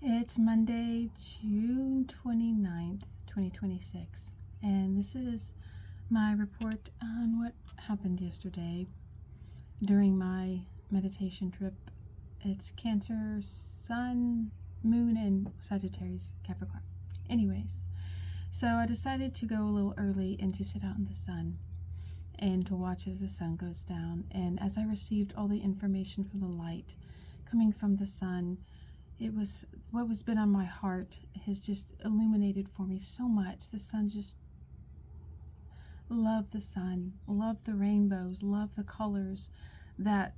It's Monday, June 29th, 2026, and this is my report on what happened yesterday during my meditation trip. It's Cancer, Sun, Moon, and Sagittarius, Capricorn. Anyways, so I decided to go a little early and to sit out in the sun and to watch as the sun goes down. And as I received all the information from the light coming from the sun, it was what was been on my heart has just illuminated for me so much. The sun, just love the sun, love the rainbows, love the colors that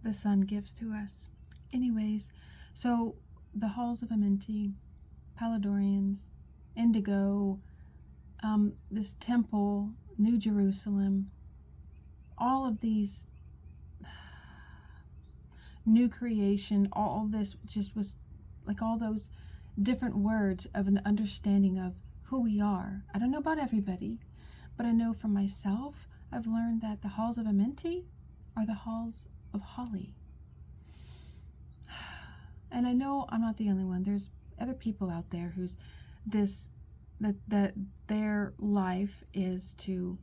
the sun gives to us. Anyways, so the Halls of Amenti, Paladorians, Indigo, this temple, New Jerusalem, all of these new creation, all this just was like all those different words of an understanding of who we are. I don't know about everybody, but I know for myself, I've learned that the Halls of Amenti are the halls of holly. And I know I'm not the only one. There's other people out there who's that their life is to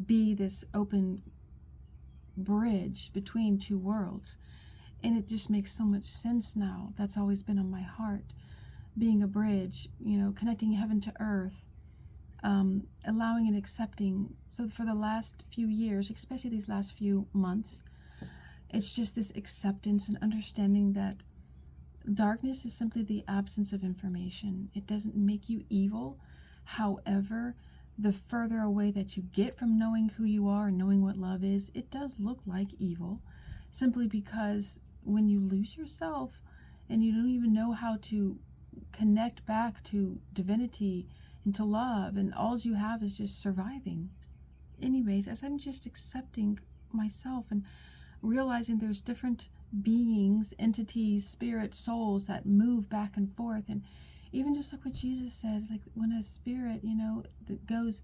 be this open bridge between two worlds. And it just makes so much sense now. That's always been on my heart. Being a bridge, connecting heaven to earth, allowing and accepting. So for the last few years, especially these last few months, it's just this acceptance and understanding that darkness is simply the absence of information. It doesn't make you evil. However, the further away that you get from knowing who you are and knowing what love is, it does look like evil, simply because when you lose yourself and you don't even know how to connect back to divinity and to love, and all you have is just surviving. Anyways, as I'm just accepting myself and realizing there's different beings, entities, spirits, souls that move back and forth, and even just like what Jesus said, like when a spirit, that goes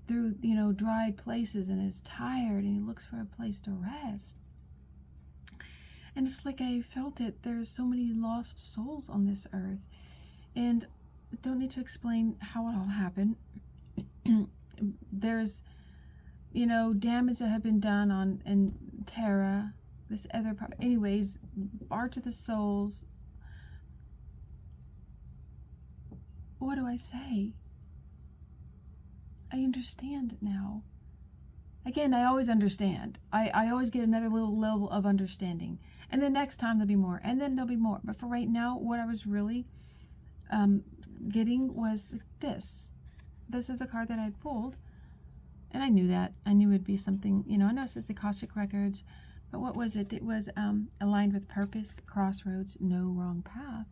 through, dried places and is tired and he looks for a place to rest. And it's like I felt it. There's so many lost souls on this earth. And I don't need to explain how it all happened. There's, damage that had been done in Terra, this other part. Anyways, Art of the Souls. What do I say? I understand now. Again, I always understand. I always get another little level of understanding. And then next time there'll be more. And then there'll be more. But for right now, what I was really getting was this. This is the card that I pulled. And I knew that. I knew it'd be something, I know it says the Akashic Records. But what was it? It was aligned with purpose, crossroads, no wrong path.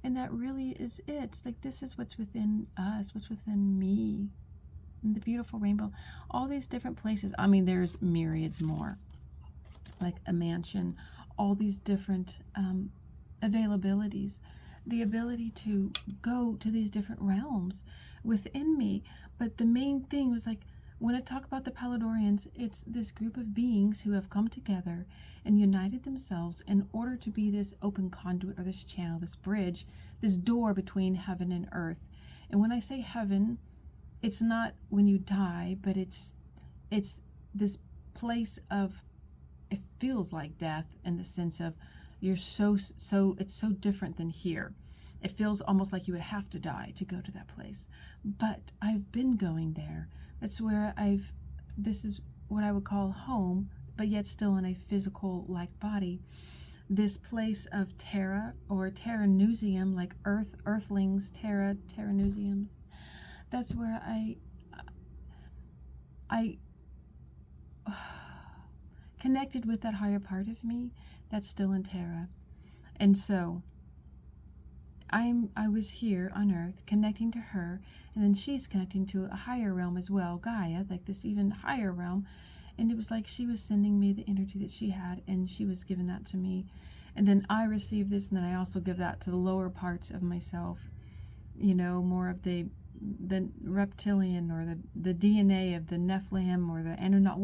And that really is it. It's like this is what's within us, what's within me. And the beautiful rainbow, all these different places. I mean, there's myriads more, like a mansion, all these different availabilities, the ability to go to these different realms within me. But the main thing was like, when I talk about the Paladorians, it's this group of beings who have come together and united themselves in order to be this open conduit, or this channel, this bridge, this door between heaven and earth. And when I say heaven, it's not when you die, but it's this place of, it feels like death in the sense of you're so it's so different than here. It feels almost like you would have to die to go to that place. But I've been going there. That's where this is what I would call home, but yet still in a physical like body. This place of Terra, or Terranusium, like earthlings, Terranusiums. That's where I connected with that higher part of me that's still in Terra. And so I was here on earth connecting to her, and then she's connecting to a higher realm as well, Gaia, like this even higher realm. And it was like she was sending me the energy that she had, and she was giving that to me. And then I received this, and then I also give that to the lower parts of myself, more of the reptilian, or the DNA of the Nephilim, or the Anunnaki,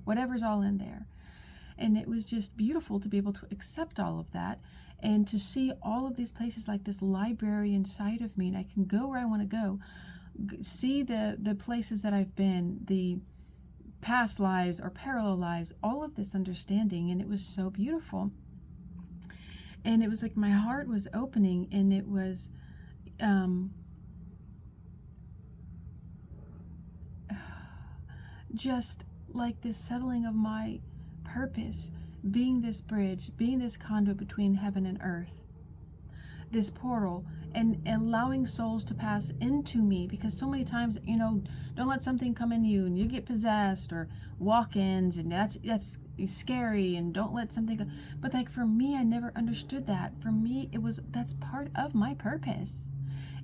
whatever's all in there. And it was just beautiful to be able to accept all of that and to see all of these places like this library inside of me. And I can go where I want to go, see the places that I've been, the past lives or parallel lives, all of this understanding. And it was so beautiful. And it was like my heart was opening, and it was just like this settling of my purpose, being this bridge, being this conduit between heaven and earth, this portal, and allowing souls to pass into me. Because so many times, don't let something come in you and you get possessed, or walk-ins, and that's scary, and don't let something go. But like for me, I never understood that. For me, that's part of my purpose,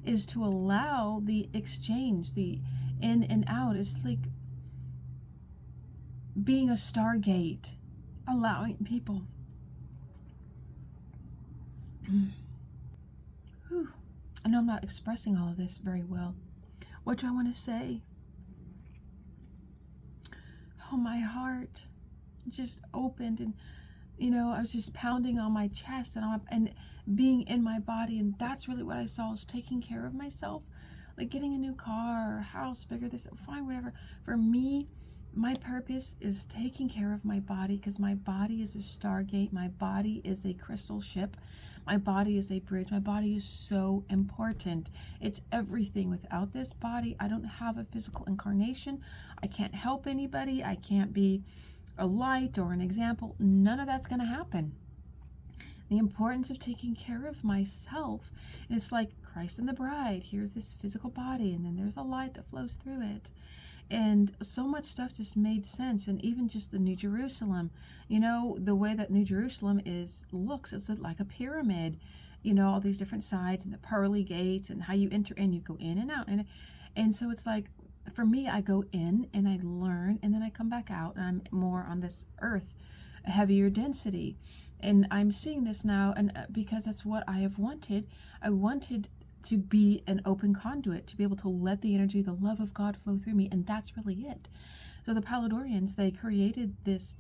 is to allow the exchange, the in and out. It's like being a stargate, allowing people. Whew. I know I'm not expressing all of this very well. What do I want to say? Oh, my heart just opened, and I was just pounding on my chest and being in my body, and that's really what I saw, was taking care of myself, like getting a new car or a house bigger, this, fine, whatever. For me, my purpose is taking care of my body, because my body is a stargate. My body is a crystal ship. My body is a bridge. My body is so important. It's everything. Without this body, I don't have a physical incarnation. I can't help anybody. I can't be a light or an example. None of that's going to happen. The importance of taking care of myself. And it's like Christ and the bride. Here's this physical body, and then there's a light that flows through it. And so much stuff just made sense. And even just the New Jerusalem, the way that New Jerusalem looks, it's like a pyramid, all these different sides, and the pearly gates, and how you enter in, you go in and out. And so it's like, for me, I go in and I learn, and then I come back out, and I'm more on this earth, heavier density. And I'm seeing this now, and because that's what I have wanted. I wanted to be an open conduit, to be able to let the energy, the love of God flow through me, and that's really it. So the Palladorians, they created this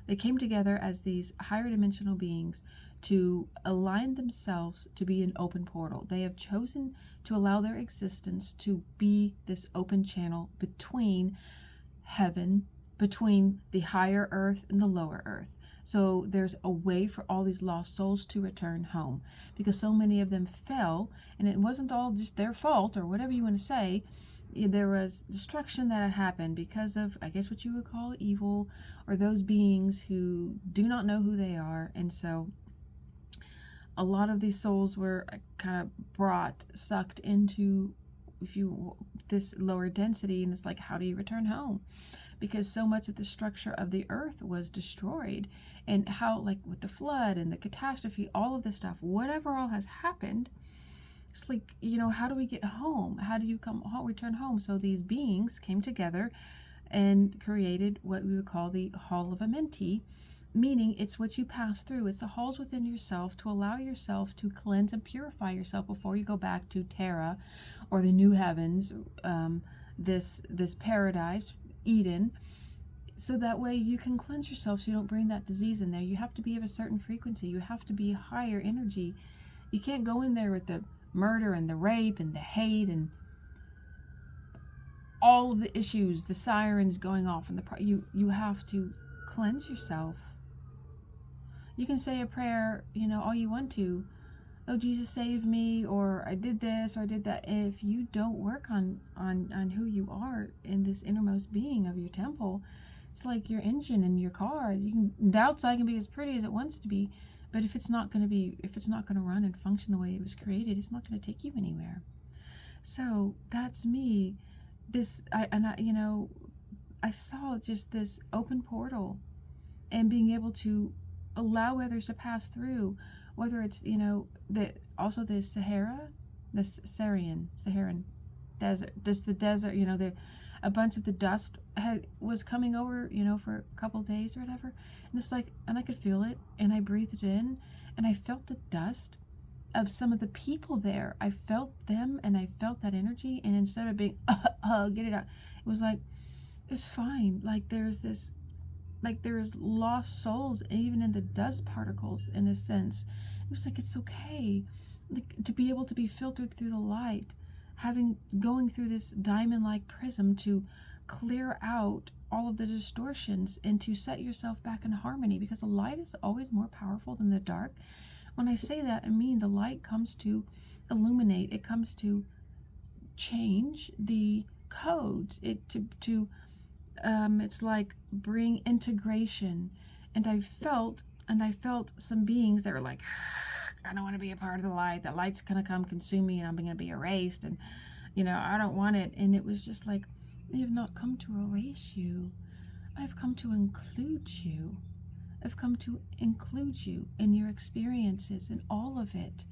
they came together as these higher dimensional beings to align themselves to be an open portal. They have chosen to allow their existence to be this open channel between heaven, between the higher earth and the lower earth. So there's a way for all these lost souls to return home, because so many of them fell, and it wasn't all just their fault or whatever you want to say. There was destruction that had happened because of, I guess, what you would call evil, or those beings who do not know who they are. And so a lot of these souls were kind of sucked into, this lower density. And it's like, how do you return home? Because so much of the structure of the earth was destroyed, and how, like with the flood and the catastrophe, all of this stuff, whatever all has happened, it's like, how do we get home? How do you come home, return home? So these beings came together and created what we would call the Hall of Amenti, meaning it's what you pass through. It's the halls within yourself to allow yourself to cleanse and purify yourself before you go back to Terra, or the new heavens, this paradise, Eden, so that way you can cleanse yourself, so you don't bring that disease in there. You have to be of a certain frequency. You have to be higher energy. You can't go in there with the murder and the rape and the hate and all of the issues, the sirens going off, and you have to cleanse yourself. You can say a prayer, all you want to. Oh, Jesus, save me, or I did this, or I did that. If you don't work on who you are in this innermost being of your temple, it's like your engine in your car. The outside can be as pretty as it wants to be, but if it's not going to run and function the way it was created, it's not going to take you anywhere. So that's me. I saw just this open portal, and being able to allow others to pass through, whether it's, also the Saharan desert, just the desert, a bunch of the dust was coming over, for a couple of days or whatever. And it's like, and I could feel it, and I breathed it in, and I felt the dust of some of the people there. I felt them, and I felt that energy. And instead of it being, get it out, it was like, it's fine. Like there's like there's lost souls even in the dust particles, in a sense. It was like, it's okay, like, to be able to be filtered through the light, going through this diamond-like prism to clear out all of the distortions and to set yourself back in harmony, because the light is always more powerful than the dark. When I say that, I mean the light comes to illuminate, it comes to change the codes, it's like bring integration. And I felt some beings that were like, I don't want to be a part of the light. That light's gonna come consume me and I'm gonna be erased, and I don't want it. And it was just like, I have not come to erase you. I've come to include you. I've come to include you in your experiences, in all of it.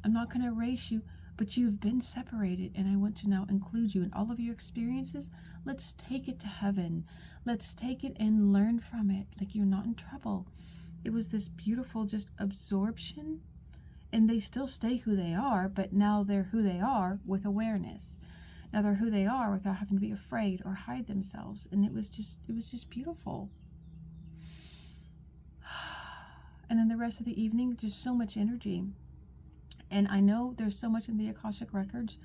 I'm not going to erase you, but you've been separated, and I want to now include you in all of your experiences. Let's take it to heaven. Let's take it and learn from it. Like, you're not in trouble. It was this beautiful just absorption, and they still stay who they are, but now they're who they are with awareness. Now they're who they are without having to be afraid or hide themselves. And it was just beautiful. And then the rest of the evening, just so much energy. And I know there's so much in the Akashic Records.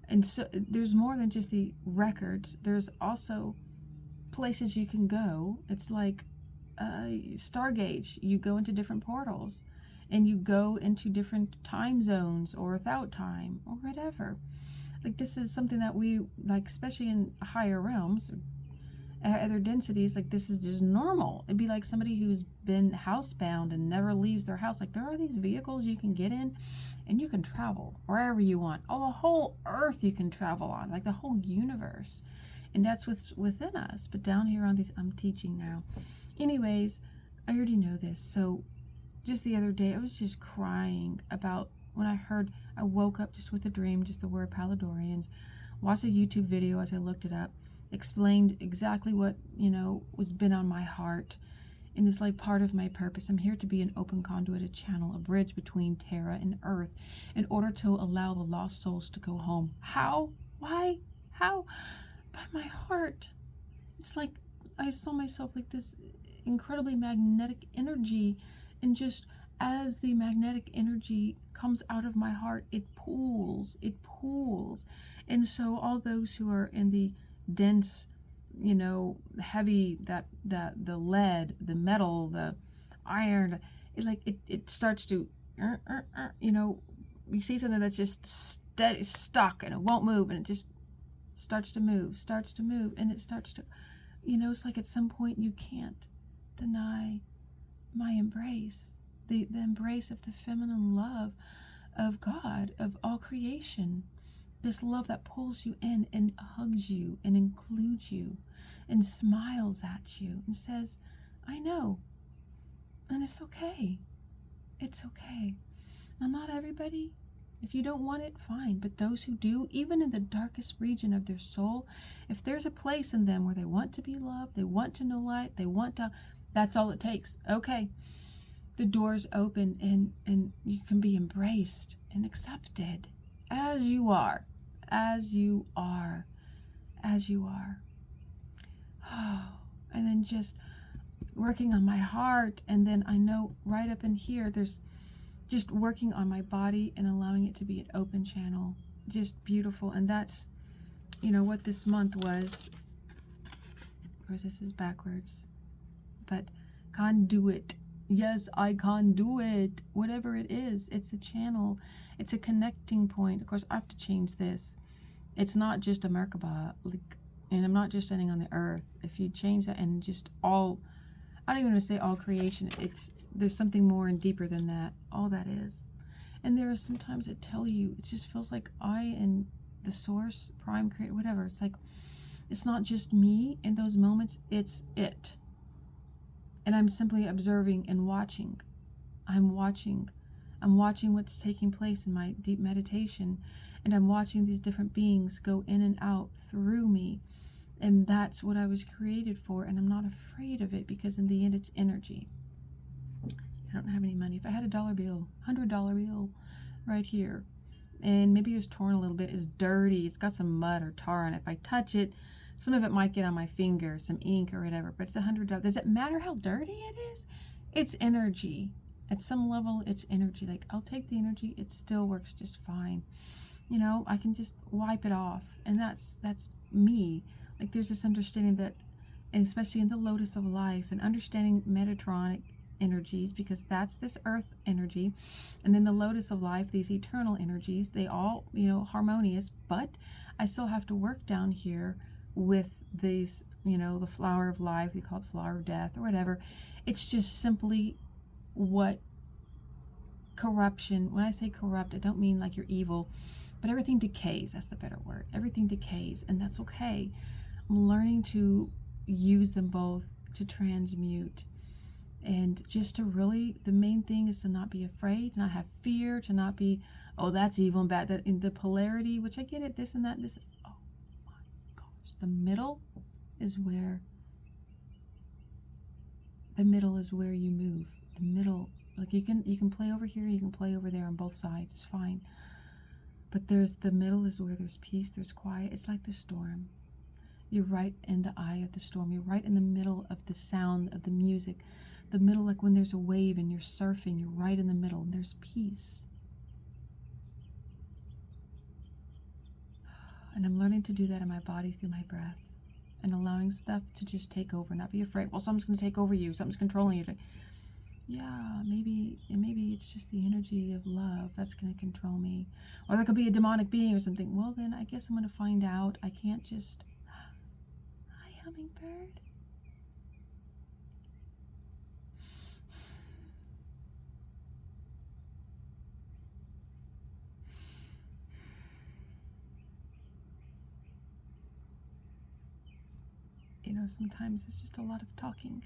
And so there's more than just the records. There's also places you can go. It's like Stargate. You go into different portals. And you go into different time zones, or without time, or whatever. Like, this is something that we, like, especially in higher realms, other densities, like, this is just normal. It'd be like somebody who's been housebound and never leaves their house. Like, there are these vehicles you can get in, and you can travel wherever you want. Oh, the whole earth you can travel on, like the whole universe. And that's what's within us. But down here on these, I'm teaching now. Anyways, I already know this. So just the other day, I was just crying about when I woke up just with a dream, just the word Paladorians, watched a YouTube video as I looked it up, explained exactly what, was been on my heart, and it's like part of my purpose. I'm here to be an open conduit, a channel, a bridge between Terra and Earth, in order to allow the lost souls to go home. How? Why? How? By my heart. It's like I saw myself like this incredibly magnetic energy, and just as the magnetic energy comes out of my heart, it pulls. And so all those who are in the dense, heavy, the lead, the metal, the iron, it starts to, you see something that's just steady, stuck, and it won't move, and it just starts to move, and it starts to, it's like at some point you can't deny my embrace. The embrace of the feminine love of God, of all creation. This love that pulls you in and hugs you and includes you and smiles at you and says, I know. And it's okay. It's okay. Now, not everybody. If you don't want it, fine. But those who do, even in the darkest region of their soul, if there's a place in them where they want to be loved, they want to know light, that's all it takes. Okay. The doors open, and you can be embraced and accepted as you are. Oh, and then just working on my heart, and then I know right up in here, there's just working on my body and allowing it to be an open channel. Just beautiful. And that's, what this month was. Of course, this is backwards, but conduit. Yes, I can do it. Whatever it is, it's a channel. It's a connecting point. Of course, I have to change this. It's not just a Merkaba, and I'm not just standing on the earth. If you change that and just all, I don't even want to say all creation. There's something more and deeper than that. All that is. And there are sometimes that tell you, it just feels like I and the source, prime creator, whatever. It's like, it's not just me in those moments. It's it. And I'm simply observing and watching. I'm watching what's taking place in my deep meditation. And I'm watching these different beings go in and out through me. And that's what I was created for. And I'm not afraid of it, because in the end, it's energy. I don't have any money. If I had $1 bill, $100 bill right here, and maybe it was torn a little bit, it's dirty, it's got some mud or tar on it. If I touch it, Some of it might get on my finger, some ink or whatever, but it's $100. Does it matter how dirty it is? It's energy. At some level, it's energy. Like, I'll take the energy. It still works just fine. You know, I can just wipe it off. And that's me. Like, there's this understanding that, and especially in the lotus of life, and understanding Metatronic energies, because that's this earth energy, and then the lotus of life, these eternal energies, they all, you know, harmonious, but I still have to work down here with these, you know, the flower of life, we call it flower of death or whatever. It's just simply what corruption, when I say corrupt, I don't mean like you're evil, but everything decays. That's the better word. Everything decays, and that's okay. I'm learning to use them both to transmute, and just to really, the main thing is to not be afraid, to not have fear, to not be, oh, that's evil and bad. That in the polarity, which I get it, this and that, this. Oh my gosh, the middle is where you move. The middle, like you can play over here, you can play over there on both sides. It's fine. But there's the middle is where there's peace, there's quiet. It's like the storm. You're right in the eye of the storm. You're right in the middle of the sound of the music. The middle, like when there's a wave and you're surfing, you're right in the middle and there's peace. And I'm learning to do that in my body through my breath, and allowing stuff to just take over, not be afraid. Well, something's going to take over you. Something's controlling you. Yeah, maybe it's just the energy of love that's going to control me. Or there could be a demonic being or something. Well, then I guess I'm going to find out. I can't just... Hi, hummingbird. You know, sometimes it's just a lot of talking.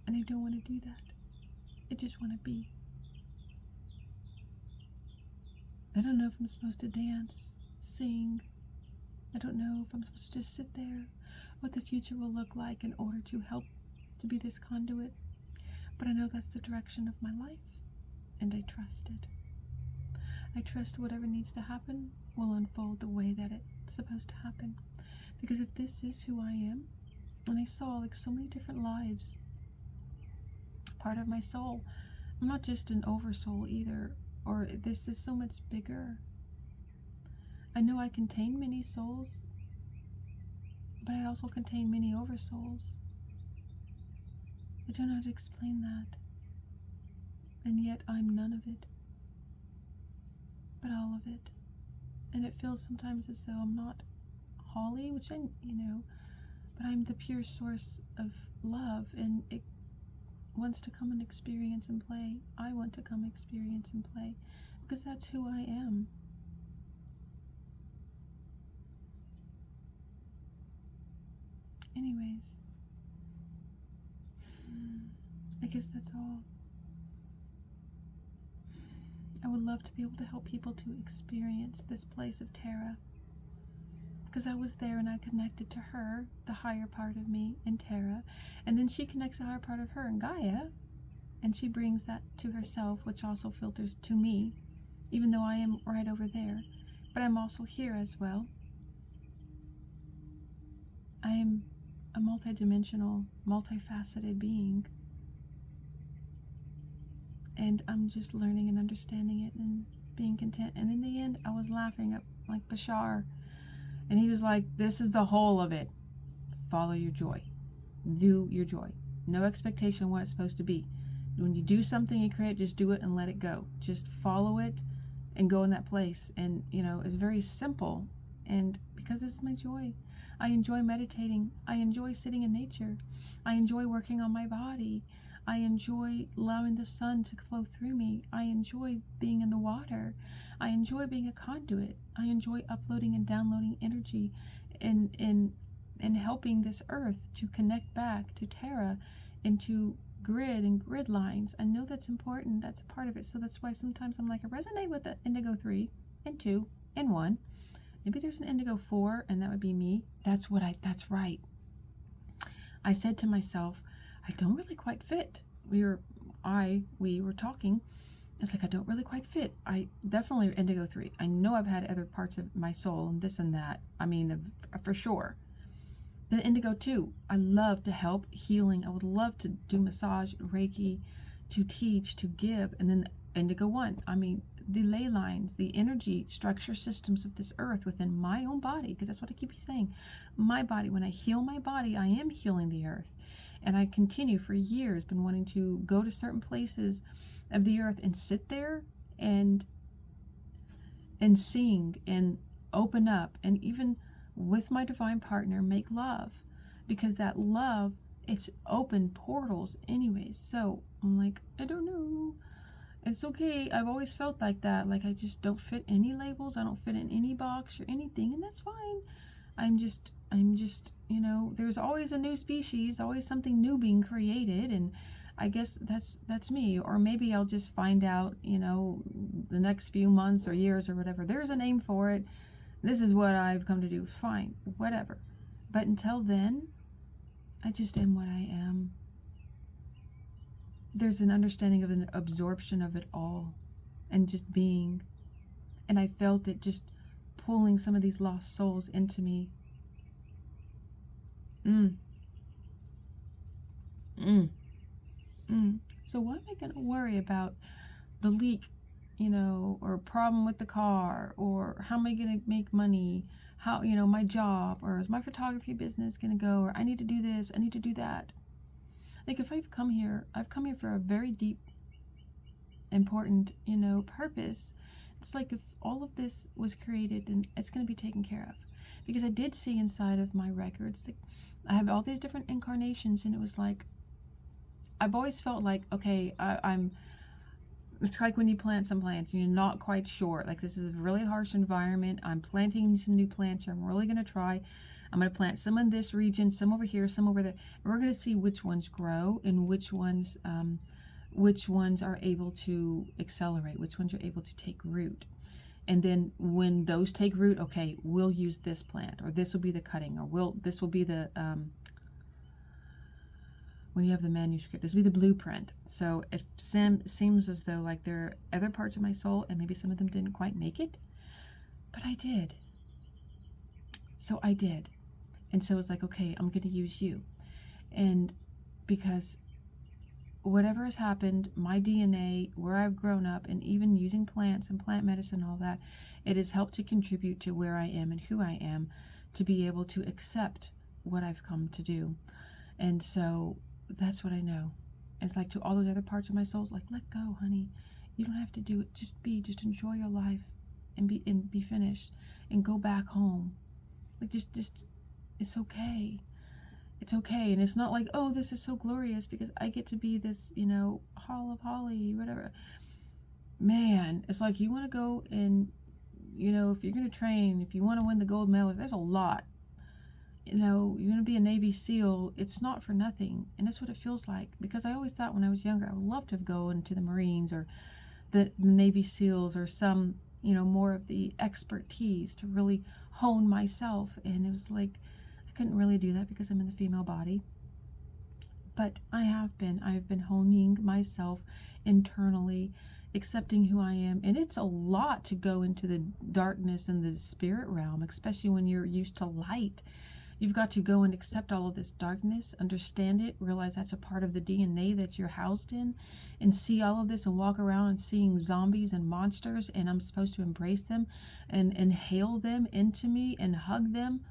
And I don't want to do that. I just want to be. I don't know if I'm supposed to dance, sing. I don't know if I'm supposed to just sit there, what the future will look like in order to help to be this conduit. But I know that's the direction of my life, and I trust it. I trust whatever needs to happen will unfold the way that it's supposed to happen. Because if this is who I am, and I saw like so many different lives, part of my soul, I'm not just an oversoul either, or this is so much bigger. I know I contain many souls, but I also contain many oversouls. I don't know how to explain that. And yet I'm none of it, but all of it. And it feels sometimes as though I'm not Holly, which I, you know, but I'm the pure source of love, and it wants to come and experience and play. I want to come experience and play, because that's who I am. Anyways, I guess that's all. I would love to be able to help people to experience this place of Terra, because I was there and I connected to her, the higher part of me in Terra, and then she connects the higher part of her in Gaia, and she brings that to herself, which also filters to me, even though I am right over there, but I'm also here as well. I am a multidimensional, multifaceted being, and I'm just learning and understanding it and being content. And in the end, I was laughing at like Bashar, and he was like, this is the whole of it. Follow your joy. Do your joy. No expectation of what it's supposed to be. When you do something you create, just do it and let it go. Just follow it and go in that place. And, you know, it's very simple. And because it's my joy. I enjoy meditating. I enjoy sitting in nature. I enjoy working on my body. I enjoy allowing the sun to flow through me. I enjoy being in the water. I enjoy being a conduit. I enjoy uploading and downloading energy and helping this earth to connect back to Terra, into grid and grid lines. I know that's important. That's a part of it. So that's why sometimes I'm like, I resonate with the Indigo 3 and 2 and 1. Maybe there's an Indigo 4, and that would be me. That's right. I said to myself, I don't really quite fit. We were talking, it's like I don't really quite fit. I definitely Indigo 3. I know I've had other parts of my soul and this and that. I mean, for sure. But Indigo 2, I love to help healing. I would love to do massage, Reiki, to teach, to give. And then Indigo 1, I mean, the ley lines, the energy structure systems of this earth within my own body, because that's what I keep saying. My body, when I heal my body, I am healing the earth. And I continue for years, been wanting to go to certain places of the earth and sit there and sing and open up, and even with my divine partner make love, because that love, it's open portals anyways. So I'm like, I don't know, it's okay. I've always felt like that, like I just don't fit any labels, I don't fit in any box or anything, and that's fine. I'm just you know, there's always a new species, always something new being created, and I guess that's me. Or maybe I'll just find out, you know, the next few months or years or whatever, there's a name for it, this is what I've come to do, fine, whatever. But until then, I just am what I am. There's an understanding of an absorption of it all and just being. And I felt it just pulling some of these lost souls into me. So why am I going to worry about the leak, you know, or a problem with the car, or how am I going to make money, how, you know, my job, or is my photography business going to go, or I need to do this, I need to do that. Like, if I've come here for a very deep, important, you know, purpose. It's like if all of this was created and it's going to be taken care of. Because I did see inside of my records that I have all these different incarnations, and it was like, I've always felt like, okay, it's like when you plant some plants, you're not quite sure, like, this is a really harsh environment, I'm planting some new plants here, I'm really going to try, I'm going to plant some in this region, some over here, some over there, and we're going to see which ones grow and which ones are able to accelerate, which ones are able to take root. And then when those take root, okay, we'll use this plant, or this will be the cutting, or this will be the when you have the manuscript, this will be the blueprint. So it seems as though like there are other parts of my soul, and maybe some of them didn't quite make it, but I did. So I did. And so it's like, okay, I'm going to use you. And because whatever has happened, my DNA, where I've grown up, and even using plants and plant medicine, all that, it has helped to contribute to where I am and who I am, to be able to accept what I've come to do. And so that's what I know. It's like, to all those other parts of my soul, it's like, let go, honey. You don't have to do it. Just enjoy your life and be finished and go back home. Like, just it's okay. It's okay. And it's not like, oh, this is so glorious because I get to be this, you know, Hall of Holly, whatever. Man, it's like, you want to go and, you know, if you're going to train, if you want to win the gold medal, there's a lot. You know, you're going to be a Navy SEAL, it's not for nothing. And that's what it feels like. Because I always thought when I was younger, I would love to go into the Marines or the Navy SEALs, or some, you know, more of the expertise to really hone myself. And it was like, I couldn't really do that because I'm in the female body. But I've been honing myself internally, accepting who I am. And it's a lot to go into the darkness and the spirit realm, especially when you're used to light. You've got to go and accept all of this darkness, understand it, realize that's a part of the DNA that you're housed in, and see all of this and walk around and seeing zombies and monsters, and I'm supposed to embrace them and inhale them into me and hug them.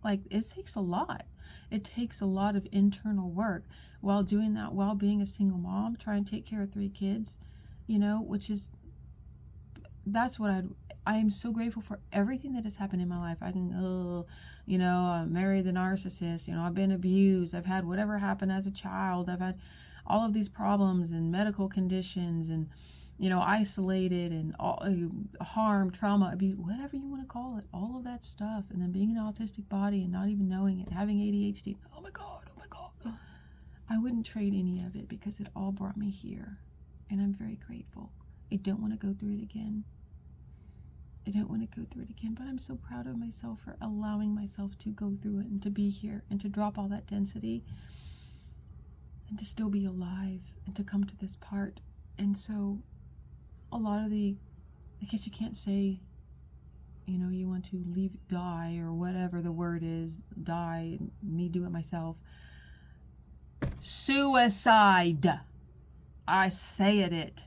Like, it takes a lot. It takes a lot of internal work while doing that, while being a single mom, trying to take care of 3 kids, you know, which is, that's what I am so grateful for everything that has happened in my life. I can, you know, I married the narcissist, you know, I've been abused, I've had whatever happened as a child, I've had all of these problems and medical conditions, and, you know, isolated, and all, harm, trauma, abuse, whatever you want to call it, all of that stuff. And then being an autistic body and not even knowing it, having ADHD, oh my God, I wouldn't trade any of it, because it all brought me here, and I'm very grateful. I don't want to go through it again. But I'm so proud of myself for allowing myself to go through it, and to be here, and to drop all that density, and to still be alive, and to come to this part And so a lot of I guess you can't say, you want to die, or whatever the word is, die, me do it myself. Suicide. I say it.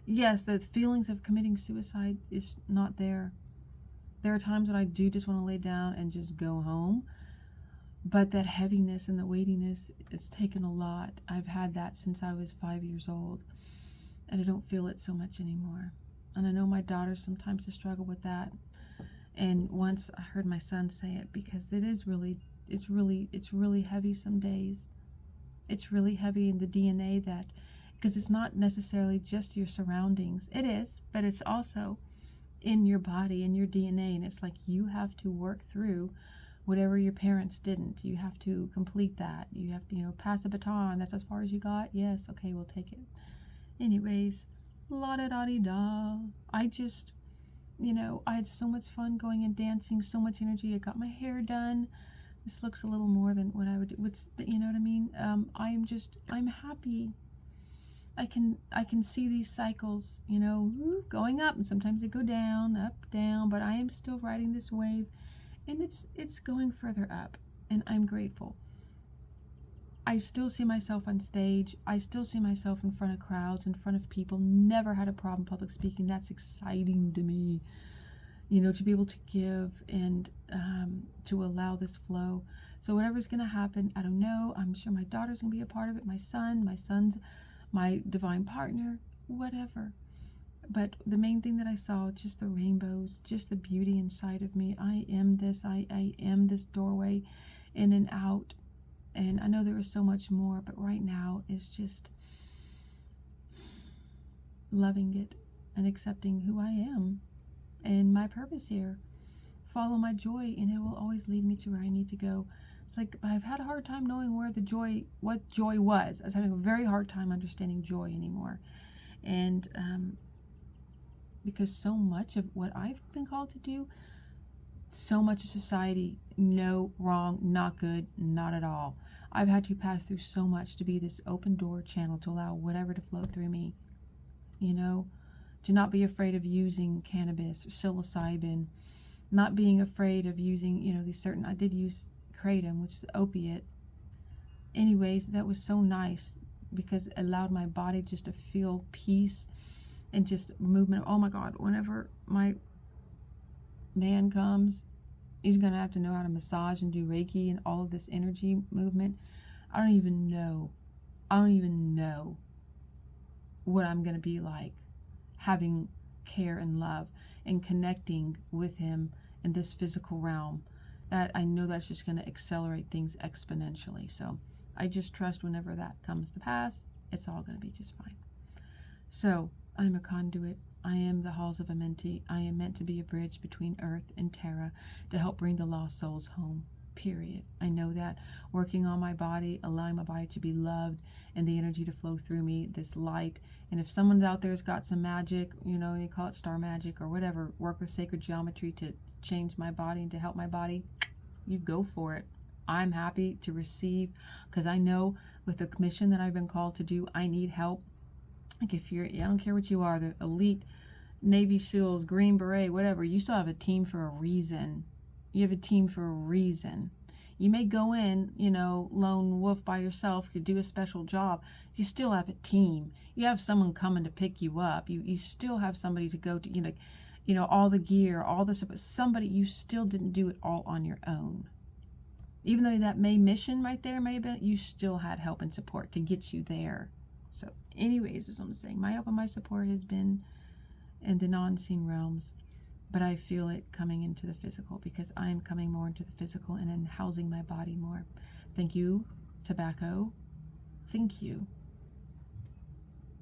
Yes, the feelings of committing suicide is not there. There are times when I do just want to lay down and just go home. But that heaviness and the weightiness, it's taken a lot. I've had that since I was 5 years old. And I don't feel it so much anymore. And I know my daughters sometimes struggle with that. And once I heard my son say it, because it's really heavy some days. It's really heavy in the DNA, that, because it's not necessarily just your surroundings. It is, but it's also in your body, in your DNA. And it's like you have to work through whatever your parents didn't. You have to complete that. You have to, pass a baton. That's as far as you got? Yes, okay, we'll take it. Anyways, la-da-da-dee-da. I just, I had so much fun going and dancing, so much energy. I got my hair done. This looks a little more than what I would do. But you know what I mean? I'm happy. I can see these cycles, going up, and sometimes they go down, up, down, but I am still riding this wave, and it's going further up, and I'm grateful. I still see myself on stage. I still see myself in front of crowds, in front of people. Never had a problem public speaking. That's exciting to me, to be able to give and to allow this flow. So whatever's going to happen, I don't know. I'm sure my daughter's going to be a part of it. My son's my divine partner, whatever. But the main thing that I saw, just the rainbows, just the beauty inside of me. I am this. I am this doorway in and out. And I know there is so much more, but right now is just loving it and accepting who I am and my purpose here. Follow my joy, and it will always lead me to where I need to go. It's like I've had a hard time knowing what joy was. I was having a very hard time understanding joy anymore. And because so much of what I've been called to do, so much of society, no, wrong, not good, not at all. I've had to pass through so much to be this open door channel to allow whatever to flow through me. To not be afraid of using cannabis or psilocybin, not being afraid of using, these certain, I did use kratom, which is opiate. Anyways, that was so nice because it allowed my body just to feel peace and just movement. Oh my God, whenever my man comes, he's going to have to know how to massage and do Reiki and all of this energy movement. I don't even know what I'm going to be like having care and love and connecting with him in this physical realm. That I know that's just going to accelerate things exponentially. So I just trust whenever that comes to pass, it's all going to be just fine. So I'm a conduit. I am the Halls of Amenti. I am meant to be a bridge between Earth and Terra to help bring the lost souls home. Period. I know that. Working on my body, allowing my body to be loved and the energy to flow through me, this light. And if someone's out there's got some magic, you call it star magic or whatever, work with sacred geometry to change my body and to help my body, you go for it. I'm happy to receive, because I know with the mission that I've been called to do, I need help. Like I don't care what you are, the elite, Navy SEALs, Green Beret, whatever, you still have a team for a reason. You have a team for a reason. You may go in, lone wolf by yourself, could do a special job. You still have a team. You have someone coming to pick you up. You still have somebody to go to, all the gear, all the stuff. Somebody, you still didn't do it all on your own. Even though that mission right there may have been, you still had help and support to get you there. So anyways, as I'm saying, my help and my support has been in the non-seen realms. But I feel it coming into the physical because I am coming more into the physical and in housing my body more. Thank you, tobacco. Thank you.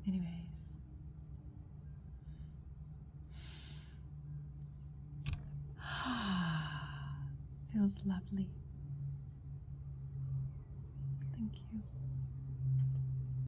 Anyways. Feels lovely.